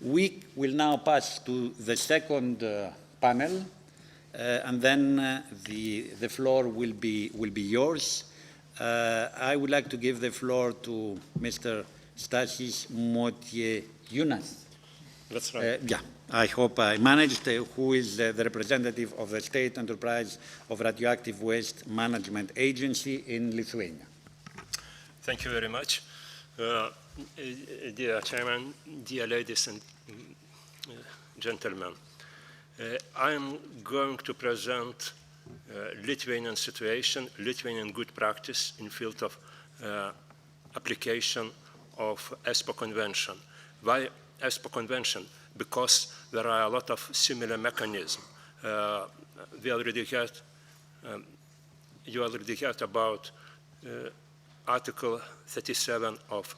We will now pass to the second panel, and then the floor will be yours. I would like to give the floor to Mr. Stasys Motiejunas. That's right. Yeah, I hope I managed, who is the representative of the State Enterprise of Radioactive Waste Management Agency in Lithuania. Thank you very much. Dear Chairman, dear ladies and gentlemen, I am going to present Lithuanian situation, Lithuanian good practice in field of application of Espoo Convention. Why Espoo Convention? Because there are a lot of similar mechanisms. You already heard about Article 37 of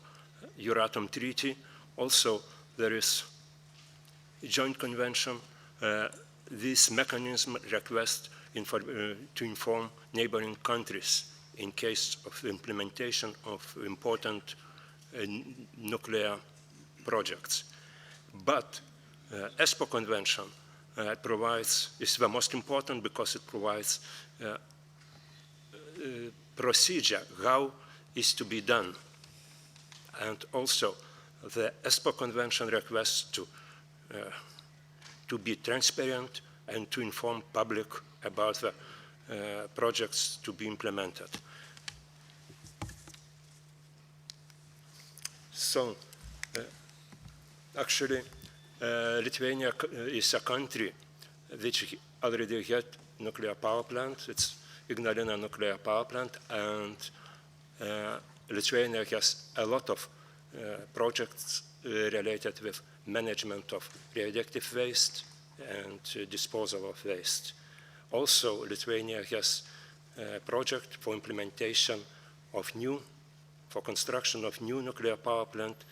Euratom Treaty. Also, there is a joint convention. This mechanism requests to inform neighboring countries in case of the implementation of important nuclear projects. But Espoo Convention is the most important because it provides procedure how is to be done. And also the Espoo Convention requests to be transparent and to inform public about the projects to be implemented. So actually Lithuania is a country which already had nuclear power plant. It's Ignalina nuclear power plant, and Lithuania has a lot of projects related with management of radioactive waste and disposal of waste. Also, Lithuania has a project for implementation of for construction of new nuclear power plant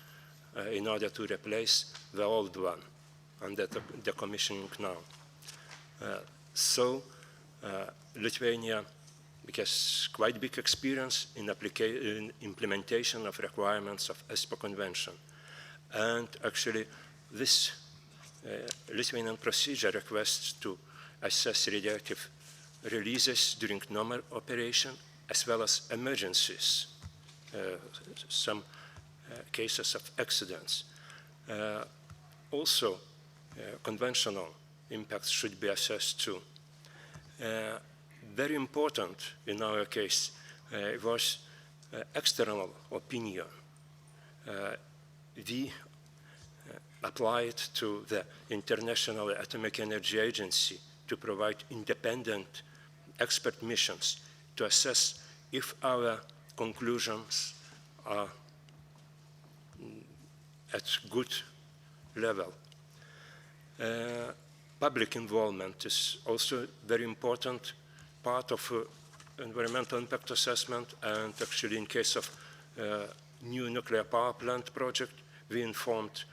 in order to replace the old one under the commissioning now. Lithuania has quite big experience in implementation of requirements of Espoo Convention. And actually, this Lithuanian procedure requests to assess radioactive releases during normal operation, as well as emergencies, some cases of accidents. Also, conventional impacts should be assessed too. Very important in our case was external opinion. We applied to the International Atomic Energy Agency to provide independent expert missions to assess if our conclusions are at good level. Public involvement is also very important part of environmental impact assessment, and actually in case of new nuclear power plant project, we informed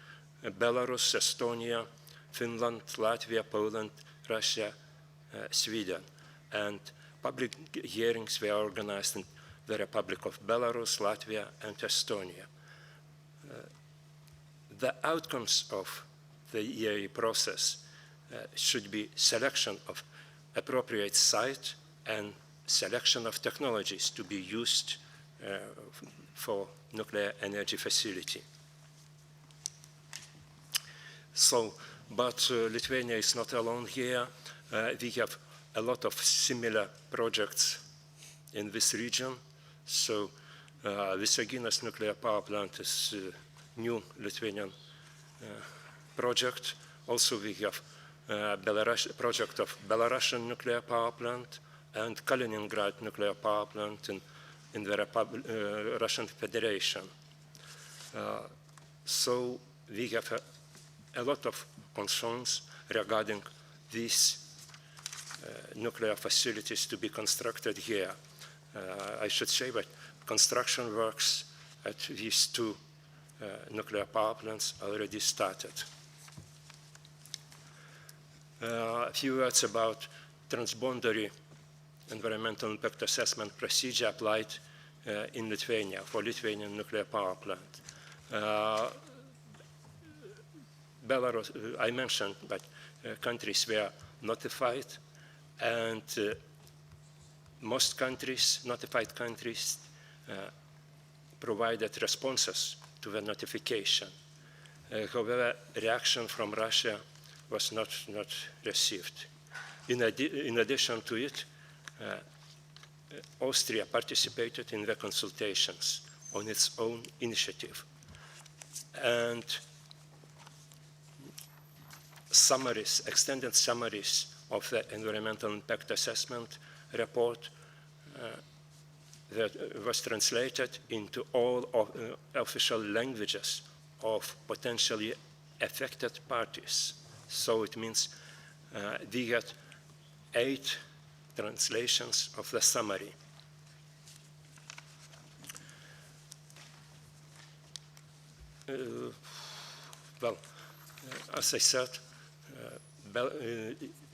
Belarus, Estonia, Finland, Latvia, Poland, Russia, Sweden. And public hearings were organized in the Republic of Belarus, Latvia, and Estonia. The outcomes of the EA process should be selection of appropriate site and selection of technologies to be used for nuclear energy facility. So, but Lithuania is not alone here. We have a lot of similar projects in this region. So, Visaginas nuclear power plant is a new Lithuanian project. Also, we have project of Belarusian nuclear power plant and Kaliningrad nuclear power plant in the Russian Federation. So we have a lot of concerns regarding these nuclear facilities to be constructed here. I should say that construction works at these two nuclear power plants already started. A few words about transboundary environmental impact assessment procedure applied in Lithuania for Lithuanian nuclear power plant. Belarus, I mentioned, but countries were notified, and most countries, notified countries, provided responses to the notification. However, reaction from Russia was not received. In addition to it, Austria participated in the consultations on its own initiative. And summaries, extended summaries of the environmental impact assessment report that was translated into all official languages of potentially affected parties. So it means we had 8 translations of the summary. As I said,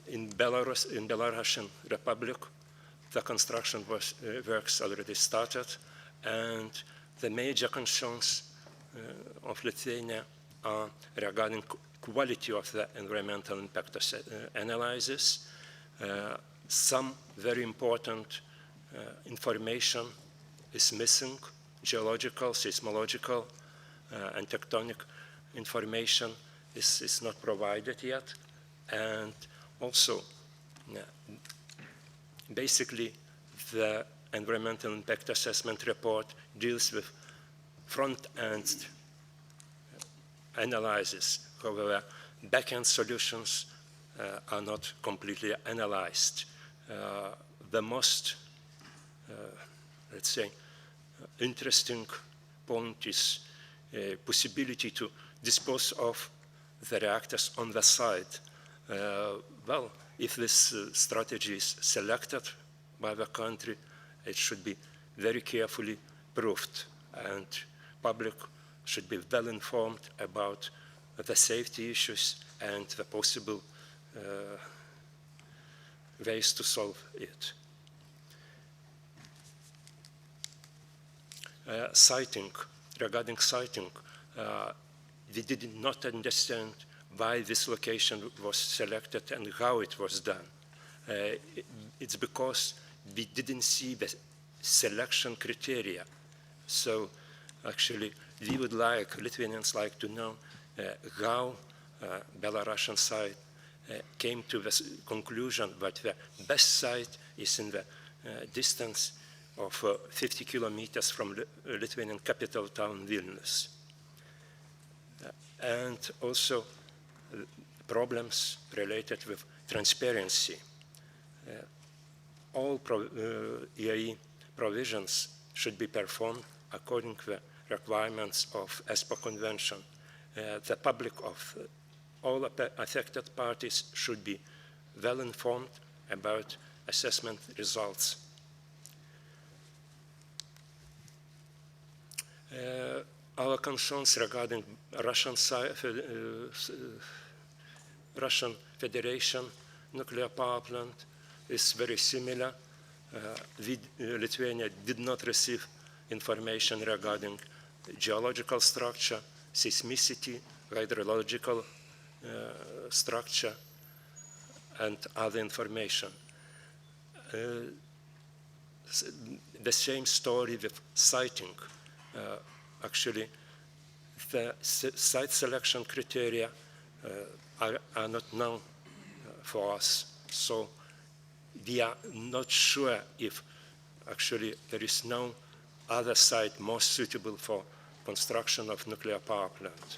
in Belarusian Republic, the construction works already started, and the major concerns of Lithuania are regarding quality of the environmental impact analysis. Some very important information is missing. Geological, seismological, and tectonic information is not provided yet. And also, basically, the environmental impact assessment report deals with front-end analysis. However, back-end solutions are not completely analyzed. The most, let's say, interesting point is possibility to dispose of the reactors on the site. Well, if this strategy is selected by the country, it should be very carefully proved, and public should be well informed about the safety issues and the possible ways to solve it. Siting, regarding siting, we did not understand why this location was selected and how it was done. It's because we didn't see the selection criteria. So actually, we would like, Lithuanians like to know how Belarusian side came to the conclusion that the best site is in the distance of 50 kilometers from Lithuanian capital town Vilnius. And also problems related with transparency. All EIE provisions should be performed according to the requirements of Espoo Convention. The public of all affected parties should be well informed about assessment results. Our concerns regarding Russian Federation nuclear power plant is very similar. Lithuania did not receive information regarding geological structure, seismicity, hydrological structure, and other information. The same story with siting. Actually, the site selection criteria are not known for us. So we are not sure if actually there is no other site more suitable for construction of nuclear power plant.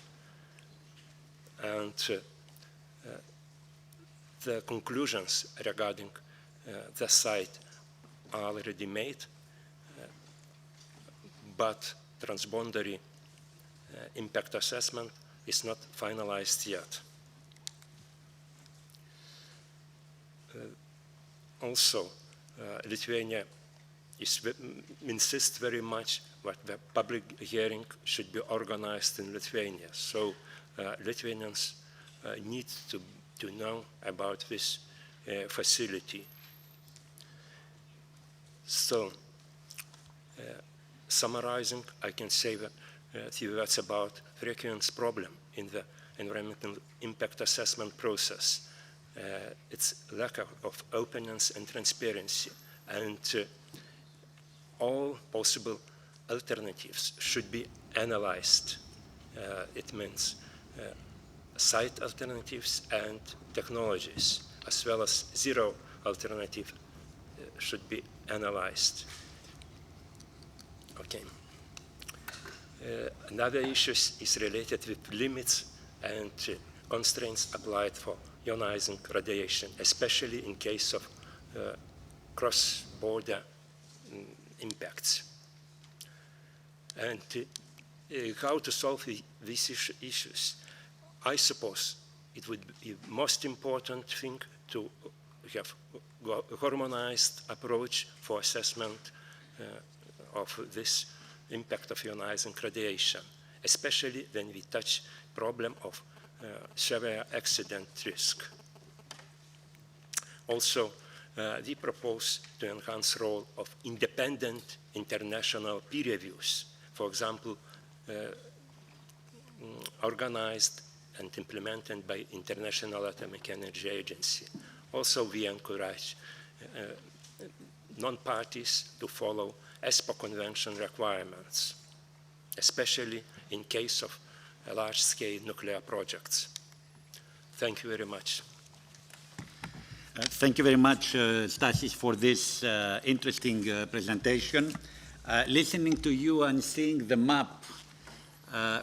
And the conclusions regarding the site are already made, but transboundary impact assessment is not finalized yet. Also, Lithuania insists very much that the public hearing should be organized in Lithuania. So Lithuanians need to know about this facility. So, summarizing, I can say that a few words about frequency problem in the environmental impact assessment process. Its lack of openness and transparency, and all possible alternatives should be analyzed. It means site alternatives and technologies, as well as zero alternative should be analyzed. Okay. Another issue is related with limits and constraints applied for ionizing radiation, especially in case of cross-border impacts. And how to solve these issues? I suppose it would be the most important thing to have a harmonized approach for assessment of this impact of ionizing radiation, especially when we touch problem of severe accident risk. Also, we propose to enhance role of independent international peer reviews, for example, organized and implemented by International Atomic Energy Agency. Also, we encourage non-parties to follow Espoo Convention requirements, especially in case of large-scale nuclear projects. Thank you very much. Thank you very much, Stasys, for this interesting presentation. Listening to you and seeing the map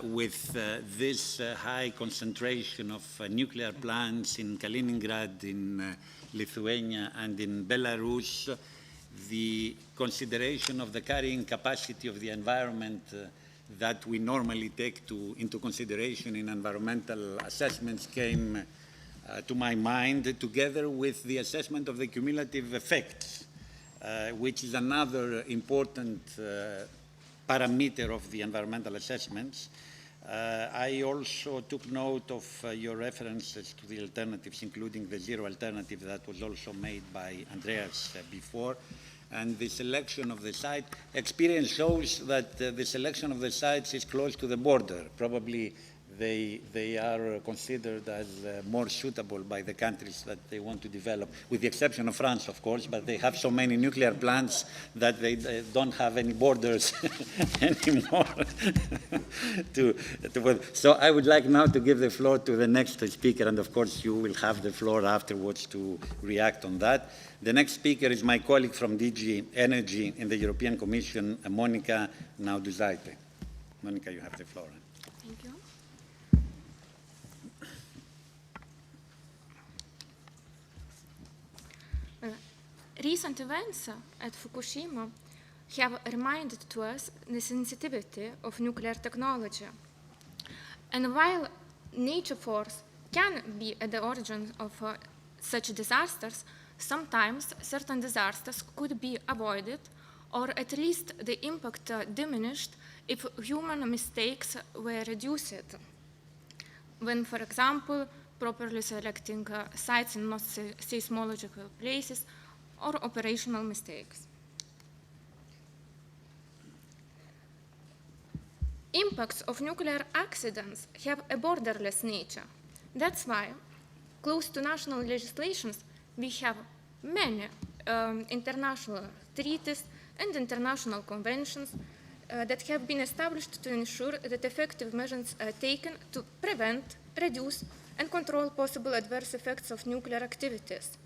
with this high concentration of nuclear plants in Kaliningrad, in Lithuania, and in Belarus, the consideration of the carrying capacity of the environment that we normally take into consideration in environmental assessments came to my mind, together with the assessment of the cumulative effects, which is another important parameter of the environmental assessments. I also took note of your references to the alternatives, including the zero alternative that was also made by Andreas before. And the selection of the site, experience shows that the selection of the sites is close to the border. Probably they are considered as more suitable by the countries that they want to develop, with the exception of France, of course, but they have so many nuclear plants that they don't have any borders anymore. So I would like now to give the floor to the next speaker, and of course you will have the floor afterwards to react on that. The next speaker is my colleague from DG Energy in the European Commission, Monika Nauduzaite. Monika, you have the floor. Thank you. Recent events at Fukushima have reminded to us the sensitivity of nuclear technology. And while nature force can be at the origin of such disasters, sometimes certain disasters could be avoided, or at least the impact diminished if human mistakes were reduced. When, for example, properly selecting sites in not seismological places, or operational mistakes. Impacts of nuclear accidents have a borderless nature. That's why, close to national legislations, we have many international treaties and international conventions that have been established to ensure that effective measures are taken to prevent, reduce, and control possible adverse effects of nuclear activities.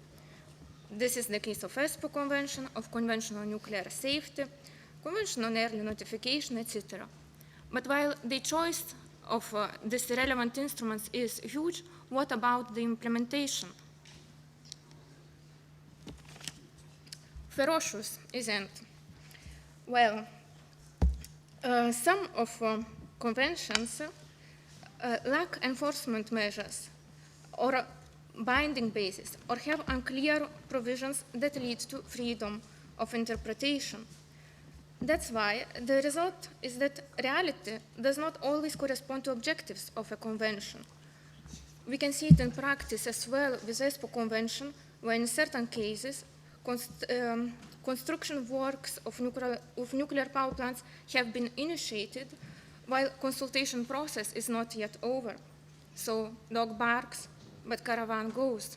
This is the case of Espoo Convention, of Convention on Nuclear Safety, Convention on Early Notification, etc. But while the choice of these relevant instruments is huge, what about the implementation? Ferocious, isn't it? Well, some of conventions lack enforcement measures or binding basis, or have unclear provisions that lead to freedom of interpretation. That's why the result is that reality does not always correspond to objectives of a convention. We can see it in practice as well with Espoo Convention, where in certain cases construction works of nuclear power plants have been initiated while consultation process is not yet over. So dog barks, but caravan goes.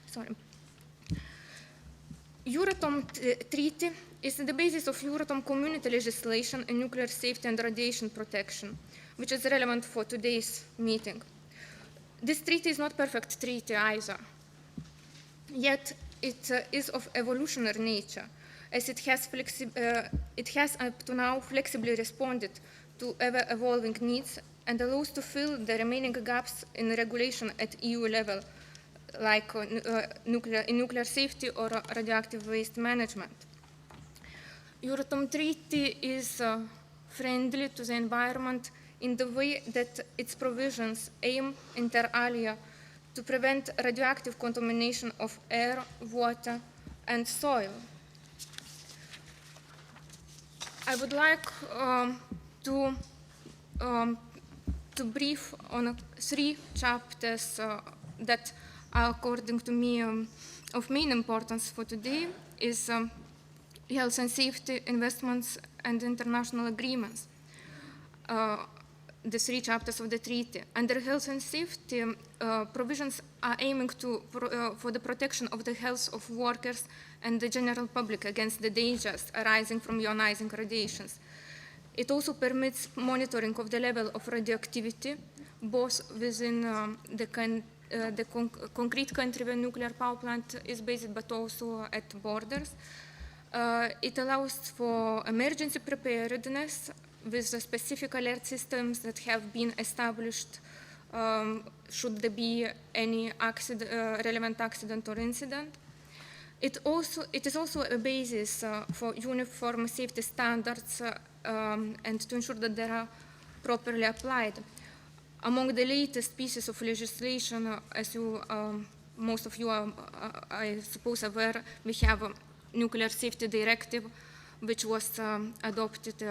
Sorry. Euratom Treaty is the basis of Euratom community legislation in nuclear safety and radiation protection, which is relevant for today's meeting. This treaty is not perfect treaty either, yet it is of evolutionary nature, as it has up to now flexibly responded to ever-evolving needs and allows to fill the remaining gaps in regulation at EU level, like nuclear safety or radioactive waste management. Euratom Treaty is friendly to the environment in the way that its provisions aim, inter alia, to prevent radioactive contamination of air, water, and soil. I would like to brief on 3 chapters that are, according to me, of main importance for today is health and safety, investments, and international agreements. The 3 chapters of the treaty. Under health and safety, provisions are aiming for the protection of the health of workers and the general public against the dangers arising from ionizing radiations. It also permits monitoring of the level of radioactivity, both within the concrete country where nuclear power plant is based, but also at borders. It allows for emergency preparedness with the specific alert systems that have been established should there be any relevant accident or incident. It is also a basis for uniform safety standards and to ensure that they are properly applied. Among the latest pieces of legislation, as most of you are, I suppose, aware, we have a Nuclear Safety Directive, which was adopted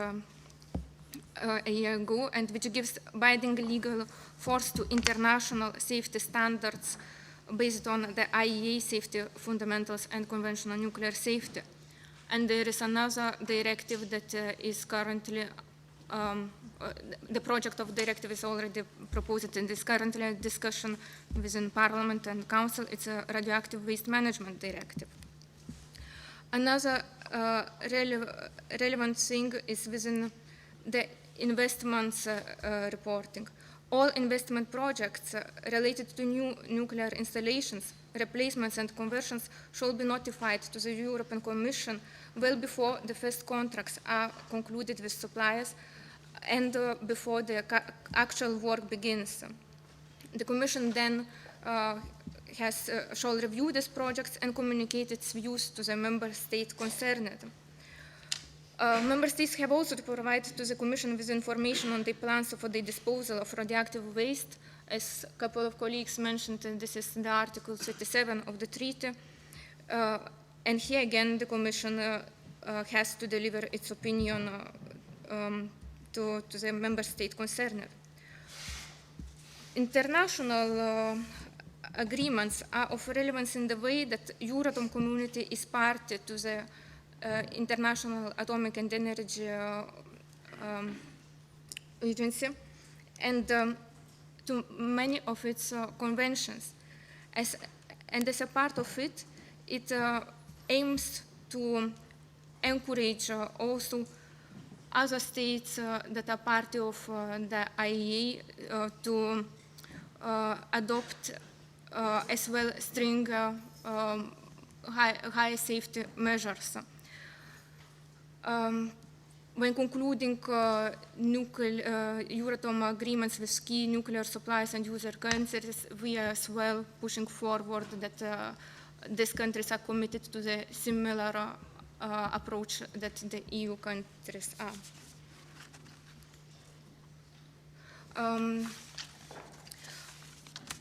a year ago, and which gives binding legal force to international safety standards based on the IAEA safety fundamentals and Convention on Nuclear Safety. And there is another directive that is currently, the project of directive is already proposed and is currently a discussion within Parliament and Council. It's a Radioactive Waste Management Directive. Another relevant thing is within the investments reporting. All investment projects related to new nuclear installations, replacements and conversions shall be notified to the European Commission well before the first contracts are concluded with suppliers and before the actual work begins. The Commission then shall review these projects and communicate its views to the member state concerned. Member states have also to provide to the Commission with information on the plans for the disposal of radioactive waste. As a couple of colleagues mentioned, this is the Article 37 of the treaty. And here again, the Commission has to deliver its opinion to the member state concerned. International agreements are of relevance in the way that Euratom community is party to the International Atomic and Energy Agency and to many of its conventions. And as a part of it, it aims to encourage also other states that are part of the IAEA to adopt as well string high safety measures. When concluding Euratom agreements with key nuclear suppliers and user countries, we are as well pushing forward that these countries are committed to the similar approach that the EU countries are.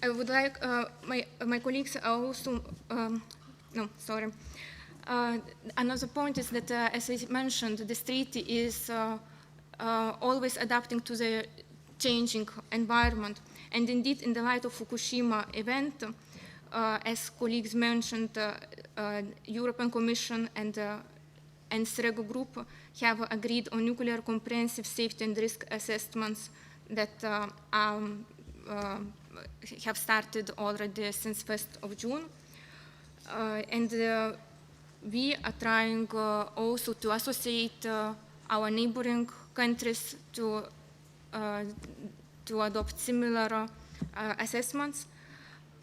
I would like, my colleagues are also, another point is that, as I mentioned, this treaty is always adapting to the changing environment. And indeed, in the light of Fukushima event, as colleagues mentioned, European Commission and SREGO group have agreed on nuclear comprehensive safety and risk assessments that have started already since 1st of June. And we are trying also to associate our neighboring countries to adopt similar assessments.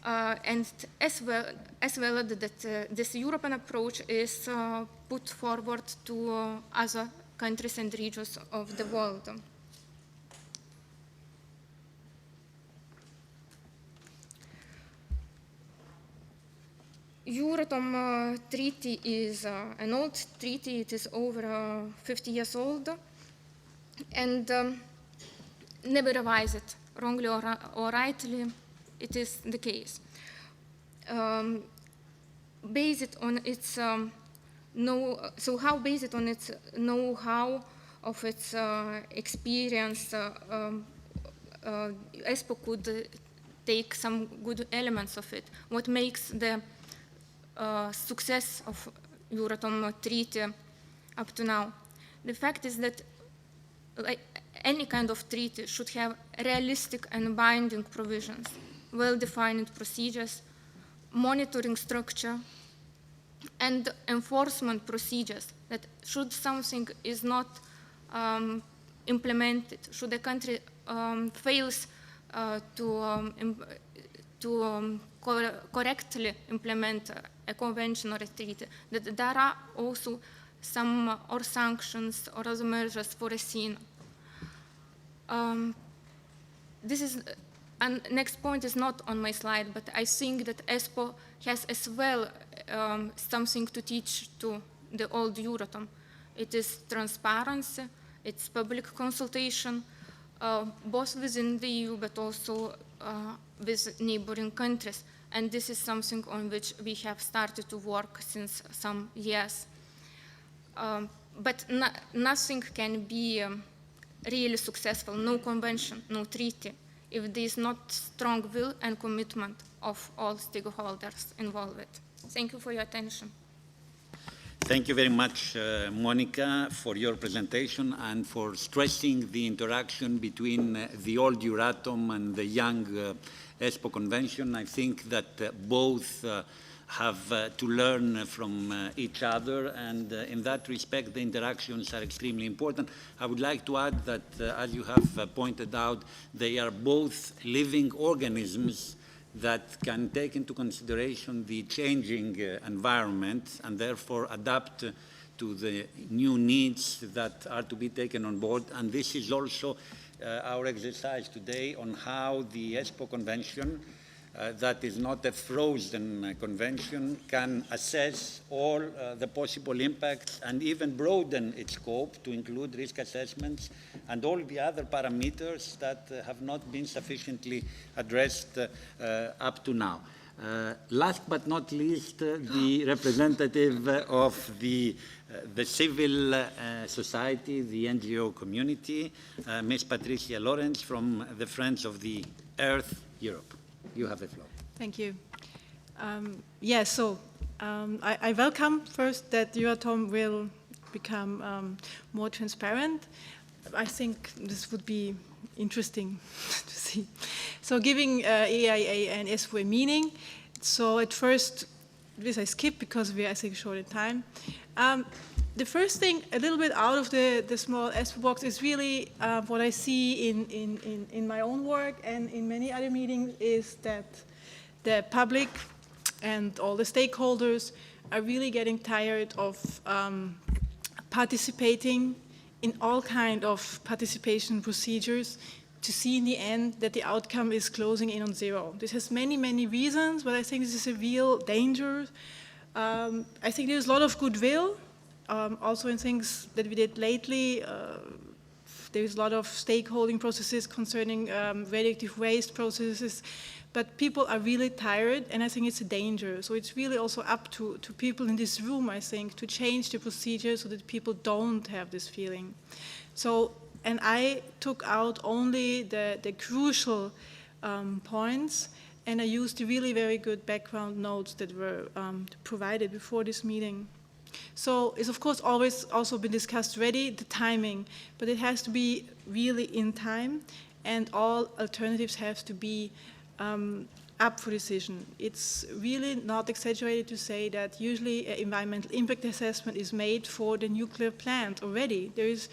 And as well that this European approach is put forward to other countries and regions of the world. Euratom Treaty is an old treaty. It is over 50 years old, and never revised, wrongly or rightly. It is the case. Based on its based on its know-how of its experience, Espo could take some good elements of it. What makes the success of Euratom Treaty up to now? The fact is that any kind of treaty should have realistic and binding provisions, well-defined procedures, monitoring structure, and enforcement procedures that should something is not implemented, should a country fails to correctly implement a convention or a treaty, that there are also some or sanctions or other measures foreseen. This is, and next point is not on my slide, but I think that Espo has as well something to teach to the old Euratom. It is transparency, it's public consultation, both within the EU but also with neighboring countries. And this is something on which we have started to work since some years. But nothing can be really successful, no convention, no treaty, if there is not strong will and commitment of all stakeholders involved. Thank you for your attention. Thank you very much, Monika, for your presentation and for stressing the interaction between the old Euratom and the young Espoo Convention. I think that both have to learn from each other, and in that respect, the interactions are extremely important. I would like to add that, as you have pointed out, they are both living organisms that can take into consideration the changing environment and therefore adapt to the new needs that are to be taken on board. And this is also our exercise today on how the Espoo Convention, that is not a frozen convention, can assess all the possible impacts and even broaden its scope to include risk assessments and all the other parameters that have not been sufficiently addressed up to now. Last but not least, the representative of the civil society, the NGO community, Ms. Patricia Lorenz from the Friends of the Earth Europe. You have the floor. Thank you. I welcome first that Euratom will become more transparent. I think this would be interesting to see. So giving EIA and Espo a meaning. So at first, this I skip because we are, I think, short in time. The first thing, a little bit out of the small Espo box, is really what I see in my own work and in many other meetings, is that the public and all the stakeholders are really getting tired of participating in all kinds of participation procedures to see in the end that the outcome is closing in on zero. This has many, many reasons, but I think this is a real danger. I think there's a lot of goodwill. Also in things that we did lately, there's a lot of stakeholding processes concerning radioactive waste processes, but people are really tired, and I think it's a danger. So it's really also up to people in this room, I think, to change the procedure so that people don't have this feeling. So, and I took out only the crucial points, and I used the really very good background notes that were provided before this meeting. So it's of course always also been discussed already, the timing, but it has to be really in time, and all alternatives have to be up for decision. It's really not exaggerated to say that usually an environmental impact assessment is made for the nuclear plant already. There is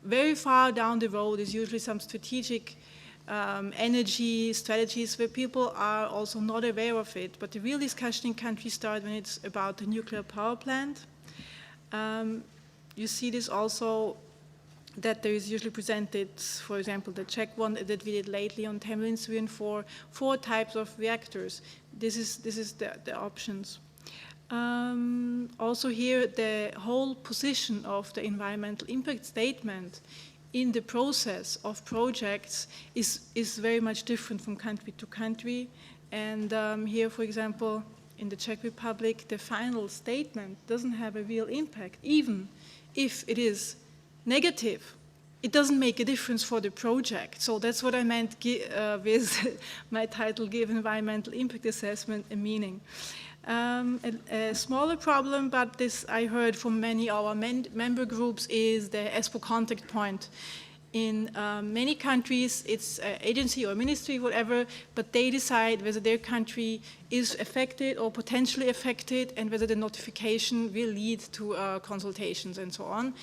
very far down the road is usually some strategic energy strategies where people are also not aware of it, but the real discussion in countries start when it's about the nuclear power plant. You see this also that there is usually presented, for example, the Czech one that we did lately on Temelin for 4 types of reactors. This is the options. Also here, the whole position of the environmental impact statement in the process of projects is very much different from country to country. And here, for example, in the Czech Republic, the final statement doesn't have a real impact, even if it is negative. It doesn't make a difference for the project. So that's what I meant with my title, Give Environmental Impact Assessment a Meaning. A smaller problem, but this I heard from many of our member groups, is the Espoo contact point. In many countries, it's an agency or ministry, whatever, but they decide whether their country is affected or potentially affected, and whether the notification will lead to consultations and so on.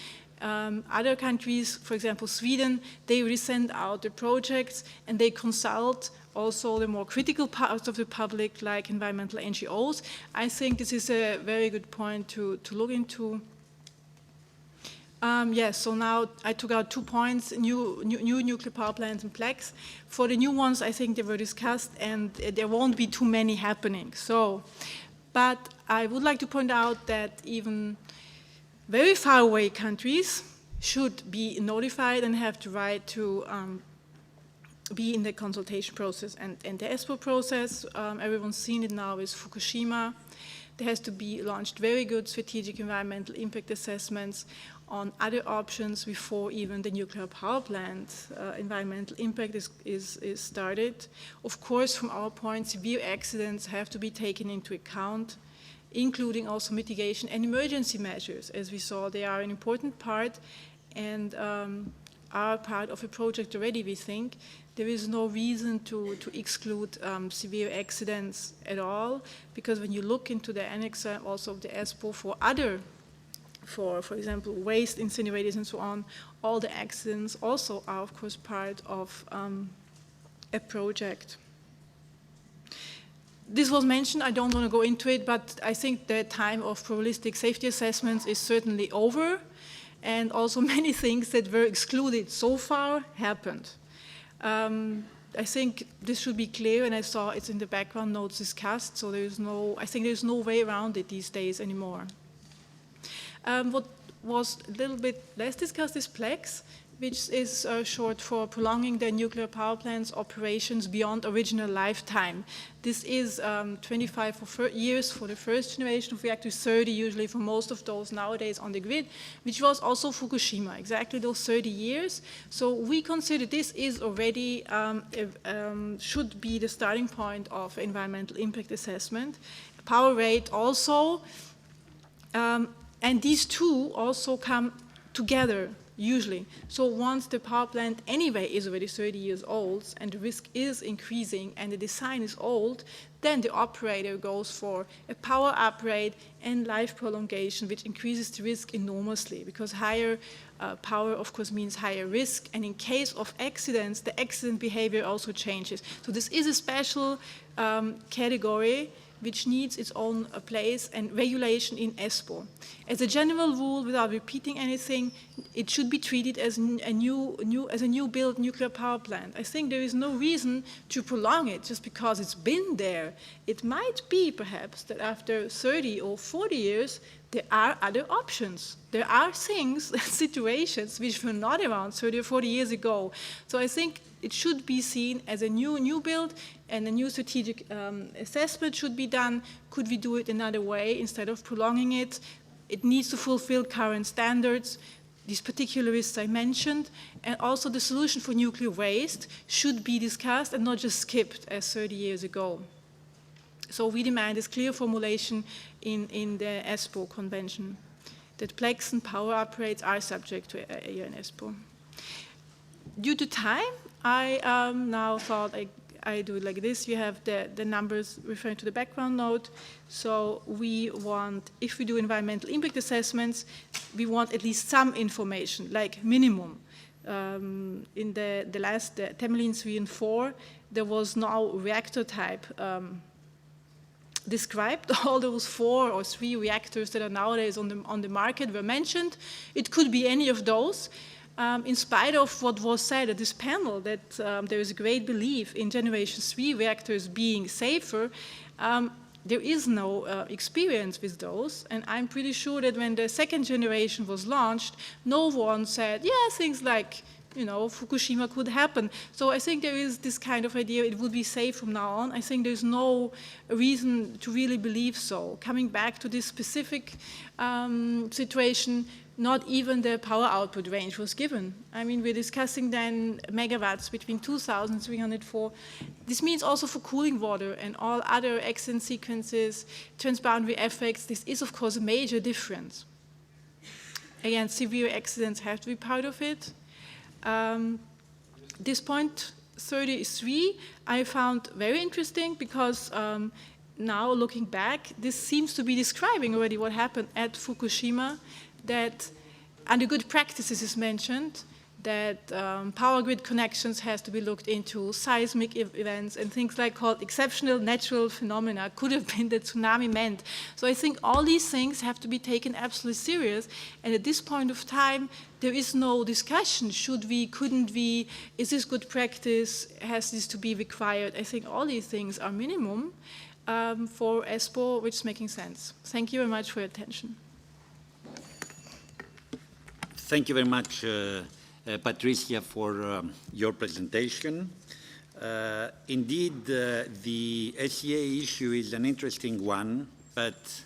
Other countries, for example, Sweden, they really send out the projects and they consult also the more critical parts of the public, like environmental NGOs. I think this is a very good point to look into. Yes, so now I took out 2 points, new nuclear power plants and plaques. For the new ones, I think they were discussed, and there won't be too many happening. So, but I would like to point out that even very far away countries should be notified and have the right to be in the consultation process. And the Espo process, everyone's seen it now, is Fukushima. There has to be launched very good strategic environmental impact assessments on other options before even the nuclear power plant environmental impact is started. Of course, from our point, severe accidents have to be taken into account, including also mitigation and emergency measures. As we saw, they are an important part and are part of a project already, we think. There is no reason to exclude severe accidents at all, because when you look into the annex also of the Espo for other, for example, waste incinerators and so on, all the accidents also are, of course, part of a project. This was mentioned, I don't want to go into it, but I think the time of probabilistic safety assessments is certainly over, and also many things that were excluded so far happened. I think this should be clear, and I saw it's in the background notes discussed, so I think there's no way around it these days anymore. What was a little bit less discussed is PLEX, which is short for prolonging the nuclear power plant's operations beyond original lifetime. This is 25 years for the first generation of reactors, 30 usually for most of those nowadays on the grid, which was also Fukushima, exactly those 30 years. So we consider this is already, should be the starting point of environmental impact assessment. Power rate also, and these two also come together usually. So once the power plant anyway is already 30 years old and the risk is increasing and the design is old, then the operator goes for a power upgrade and life prolongation, which increases the risk enormously, because higher power, of course, means higher risk, and in case of accidents, the accident behavior also changes. So this is a special category which needs its own place and regulation in Espo. As a general rule, without repeating anything, it should be treated as a new built nuclear power plant. I think there is no reason to prolong it just because it's been there. It might be, perhaps, that after 30 or 40 years, there are other options. There are things, situations, which were not around 30 or 40 years ago. So I think it should be seen as a new build, and a new strategic assessment should be done. Could we do it another way instead of prolonging it? It needs to fulfill current standards, these particular risks I mentioned, and also the solution for nuclear waste should be discussed and not just skipped as 30 years ago. So we demand this clear formulation in the Espoo Convention, that plex and power upgrades are subject to Espoo. Due to time, I now thought I do it like this. You have the numbers referring to the background note. So we want, if we do environmental impact assessments, we want at least some information, like minimum. In the last Temelin 3 and 4, there was no reactor type described. All those 4 or 3 reactors that are nowadays on the market were mentioned. It could be any of those. In spite of what was said at this panel, that there is a great belief in generation 3 reactors being safer, there is no experience with those. And I'm pretty sure that when the second generation was launched, no one said, yeah, things like, you know, Fukushima could happen. So I think there is this kind of idea it would be safe from now on. I think there's no reason to really believe so. Coming back to this specific situation, not even the power output range was given. I mean, we're discussing then megawatts between 2,000 and 304. This means also for cooling water and all other accident sequences, transboundary effects, this is of course a major difference. Again, severe accidents have to be part of it. This point 33 I found very interesting because now looking back, this seems to be describing already what happened at Fukushima, that under good practices is mentioned, that power grid connections has to be looked into, seismic events and things like called exceptional natural phenomena could have been the tsunami meant. So I think all these things have to be taken absolutely serious, and at this point of time there is no discussion, should we, couldn't we, is this good practice, has this to be required? I think all these things are minimum for Espoo, which is making sense. Thank you very much for your attention. Thank you very much, Patricia, for your presentation. Indeed, the SEA issue is an interesting one, but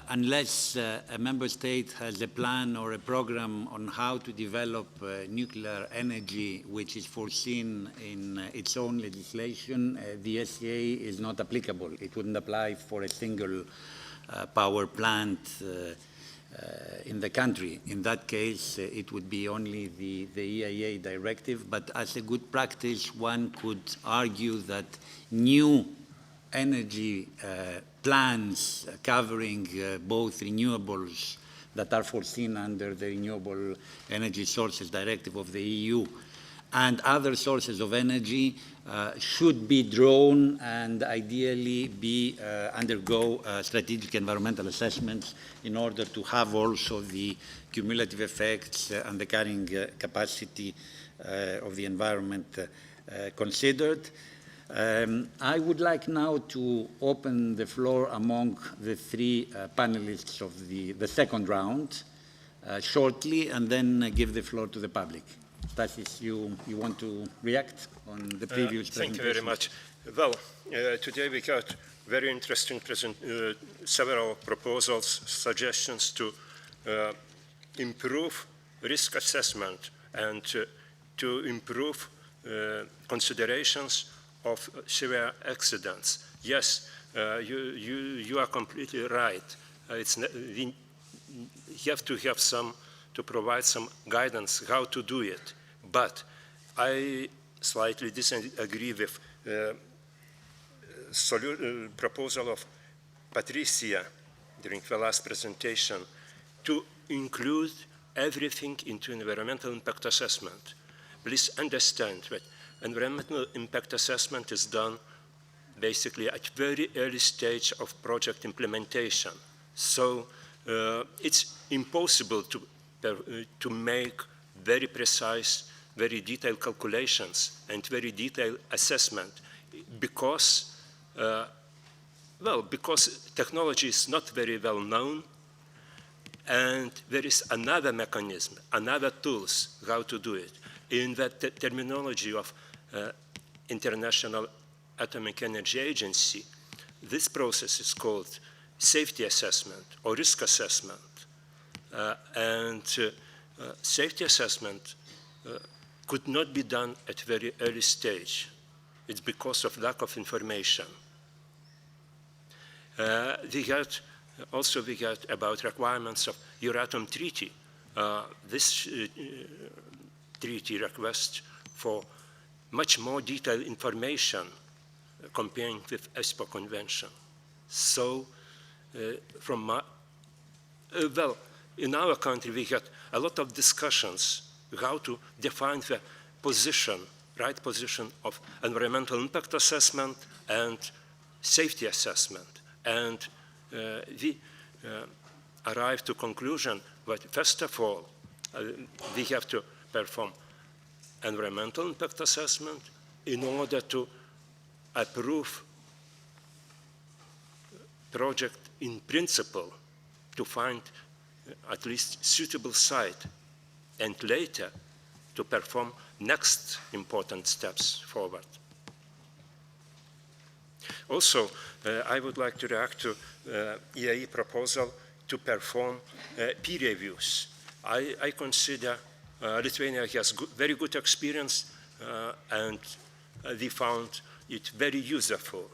unless a member state has a plan or a program on how to develop nuclear energy which is foreseen in its own legislation, the SEA is not applicable. It wouldn't apply for a single power plant in the country. In that case, it would be only the EIA directive, but as a good practice, one could argue that new energy plans covering both renewables that are foreseen under the Renewable Energy Sources Directive of the EU and other sources of energy should be drawn and ideally undergo strategic environmental assessments in order to have also the cumulative effects and the carrying capacity of the environment considered. I would like now to open the floor among the 3 panelists of the second round shortly, and then give the floor to the public. Stasys, you want to react on the previous presentation? Thank you very much. Well, today we got very interesting several proposals, suggestions to improve risk assessment and to improve considerations of severe accidents. Yes, you are completely right. We have to have to provide some guidance how to do it. But I slightly disagree with proposal of Patricia during the last presentation to include everything into environmental impact assessment. Please understand that environmental impact assessment is done basically at very early stage of project implementation. So it's impossible to make very precise, very detailed calculations and very detailed assessment because, because technology is not very well known, and there is another mechanism, another tools how to do it. In that terminology of International Atomic Energy Agency, this process is called safety assessment or risk assessment. Safety assessment could not be done at a very early stage. It's because of lack of information. We got about requirements of Euratom Treaty. This treaty requests for much more detailed information comparing with Espoo Convention. So, well, in our country, we had a lot of discussions how to define the position, right position of environmental impact assessment and safety assessment. And we arrived to conclusion that, first of all, we have to perform environmental impact assessment in order to approve project in principle, to find at least suitable site, and later to perform next important steps forward. Also, I would like to react to EAE proposal to perform peer reviews. I consider Lithuania has very good experience and we found it very useful.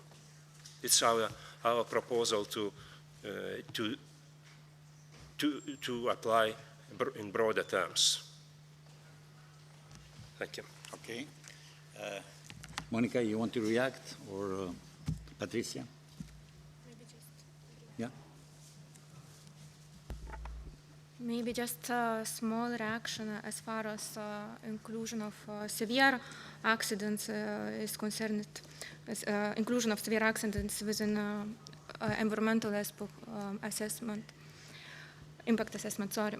It's our proposal to apply in broader terms. Thank you. Okay. Monika, you want to react, or Patricia? Maybe just. Yeah. Maybe just a small reaction as far as inclusion of severe accidents is concerned. Inclusion of severe accidents within environmental assessment, impact assessment, sorry.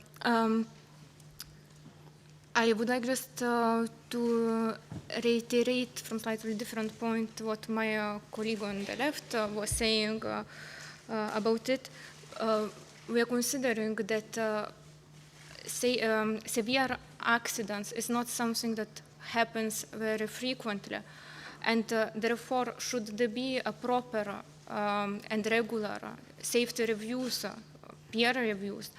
I would like just to reiterate from slightly different point what my colleague on the left was saying about it. We are considering that severe accidents is not something that happens very frequently, and therefore should there be a proper and regular safety reviews, peer reviews,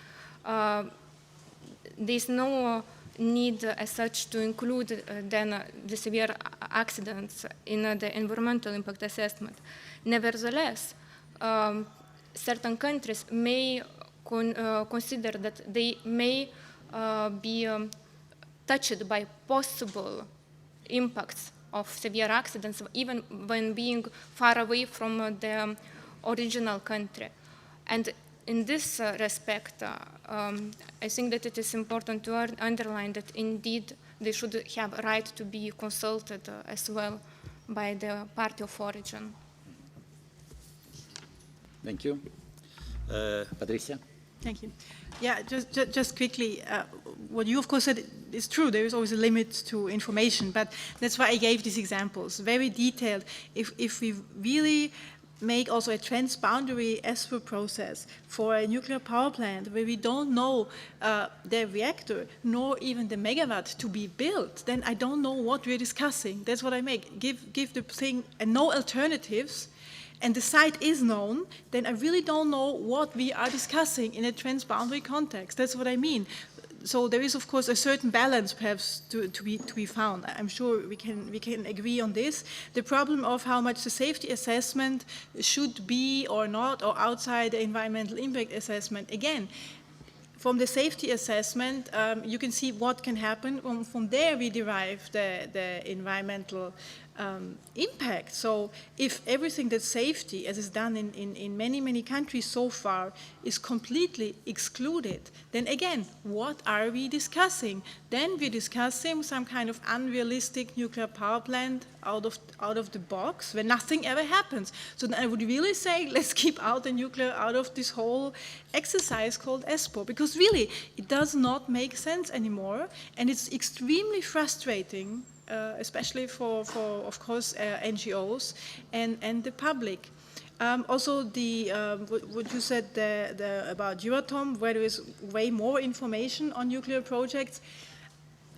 there's no need as such to include then the severe accidents in the environmental impact assessment. Nevertheless, certain countries may consider that they may be touched by possible impacts of severe accidents, even when being far away from the original country. And in this respect, I think that it is important to underline that indeed they should have a right to be consulted as well by the party of origin. Thank you. Patricia? Thank you. Yeah, just quickly, what you of course said is true. There is always a limit to information, but that's why I gave these examples, very detailed. If we really make also a transboundary Espoo process for a nuclear power plant where we don't know the reactor nor even the megawatt to be built, then I don't know what we're discussing. That's what I make. Give the thing no alternatives, and the site is known, then I really don't know what we are discussing in a transboundary context. That's what I mean. So there is, of course, a certain balance perhaps to be found. I'm sure we can agree on this. The problem of how much the safety assessment should be or not, or outside the environmental impact assessment, again, from the safety assessment, you can see what can happen. From there, we derive the environmental impact. So if everything that's safety, as is done in many countries so far, is completely excluded, then again, what are we discussing? Then we're discussing some kind of unrealistic nuclear power plant out of the box where nothing ever happens. So then I would really say, let's keep out the nuclear out of this whole exercise called Espo, because really it does not make sense anymore, and it's extremely frustrating, especially for of course, NGOs and the public. Also, what you said about Euratom, where there is way more information on nuclear projects,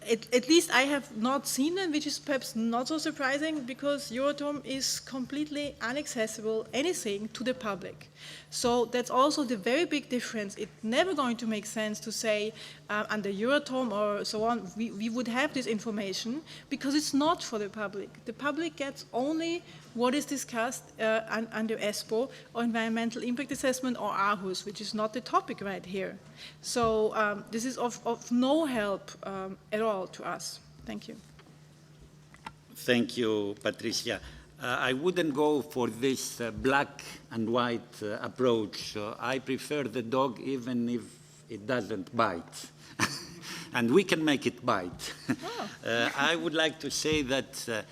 at least I have not seen them, which is perhaps not so surprising because Euratom is completely inaccessible, anything, to the public. So that's also the very big difference. It's never going to make sense to say under Euratom or so on, we would have this information because it's not for the public. The public gets only what is discussed under Espo or environmental impact assessment or ARHUS, which is not the topic right here. So this is of no help at all to us. Thank you. Thank you, Patricia. I wouldn't go for this black and white approach. I prefer the dog even if it doesn't bite. And we can make it bite. Oh. I would like to say that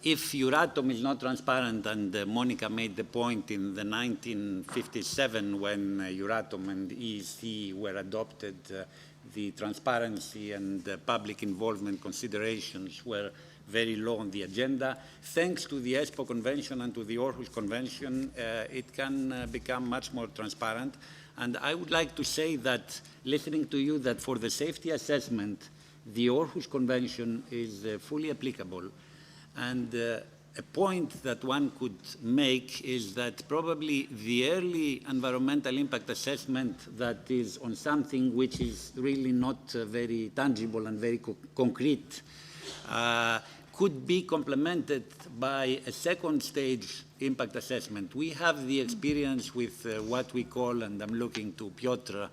if Euratom is not transparent, and Monika made the point in the 1957 when Euratom and EEC were adopted, the transparency and public involvement considerations were very low on the agenda. Thanks to the Espoo Convention and to the Aarhus Convention, it can become much more transparent. And I would like to say that, listening to you, that for the safety assessment, the Aarhus Convention is fully applicable. And a point that one could make is that probably the early environmental impact assessment that is on something which is really not very tangible and very concrete could be complemented by a second stage impact assessment. We have the experience with what we call, and I'm looking to Piotr,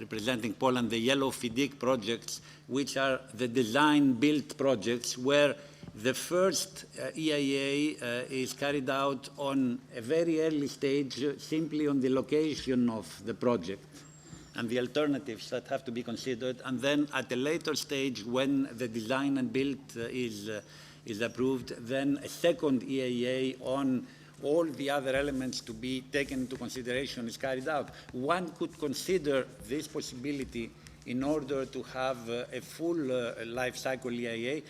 representing Poland, the yellow FIDIC projects, which are the design-build projects where the first EIA is carried out on a very early stage, simply on the location of the project and the alternatives that have to be considered, and then at a later stage, when the design and build is approved, then a second EIA on all the other elements to be taken into consideration is carried out. One could consider this possibility in order to have a full life cycle EIA,